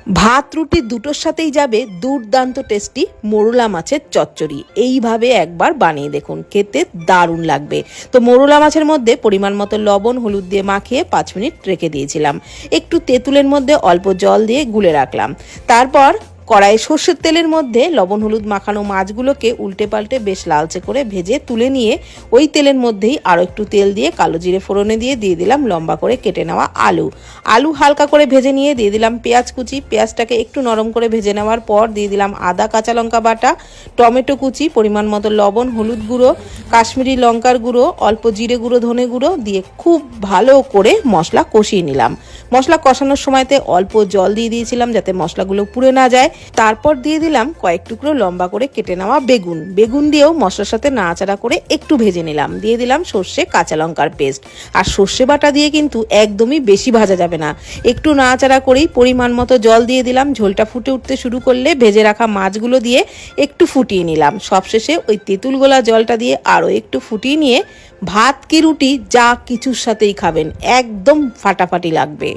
ভাত রুটি দুটোর সাথেই যাবে দুর্দান্ত টেস্টি মোরলা মাছের চচ্চড়ি। এইভাবে একবার বানিয়ে দেখুন, খেতে দারুণ লাগবে। তো মোরলা মাছের মধ্যে পরিমাণ মতো লবণ হলুদ দিয়ে মাখিয়ে 5 মিনিট রেখে দিয়েছিলাম। একটু তেঁতুলের মধ্যে অল্প জল দিয়ে গুলে রাখলাম। তারপর কড়াইয়ে সর্ষের তেলের মধ্যে লবণ হলুদ মাখানো মাছগুলোকে উল্টে পাল্টে বেশ লালচে করে ভেজে তুলে নিয়ে ওই তেলের মধ্যেই আরও একটু তেল দিয়ে কালো জিরে ফোড়নে দিয়ে দিলাম লম্বা করে কেটে নেওয়া আলু হালকা করে ভেজে নিয়ে দিয়ে দিলাম পেঁয়াজ কুচি। পেঁয়াজটাকে একটু নরম করে ভেজে নেওয়ার পর দিয়ে দিলাম আদা কাঁচা লঙ্কা বাটা, টমেটো কুচি, পরিমাণ মতো লবণ হলুদ গুঁড়ো, কাশ্মীরি লঙ্কার গুঁড়ো, অল্প জিরে গুঁড়ো ধনে গুঁড়ো দিয়ে খুব ভালো করে মশলা কষিয়ে নিলাম। মশলা কষানোর সময়তে অল্প জল দিয়ে দিয়েছিলাম যাতে মশলাগুলো পুড়ে না যায়। তারপর দিয়ে দিলাম কয়েক টুকরো লম্বা করে কেটে নেওয়া বেগুন দিয়েও মশলার সাথে নাড়াচাড়া করে একটু ভেজে নিলাম। দিয়ে দিলাম সর্ষে কাঁচা লঙ্কার পেস্ট। আর সর্ষে বাটা দিয়ে কিন্তু একদমই বেশি ভাজা যাবে না, একটু নাড়াচাড়া করেই পরিমাণ মতো জল দিয়ে দিলাম। ঝোলটা ফুটে উঠতে শুরু করলে ভেজে রাখা মাছগুলো দিয়ে একটু ফুটিয়ে নিলাম। সবশেষে ওই তেঁতুল গোলা জলটা দিয়ে আরও একটু ফুটিয়ে নিয়ে ভাত কি রুটি যা কিছুর সাথেই খাবেন, একদম ফাটাফাটি লাগবে।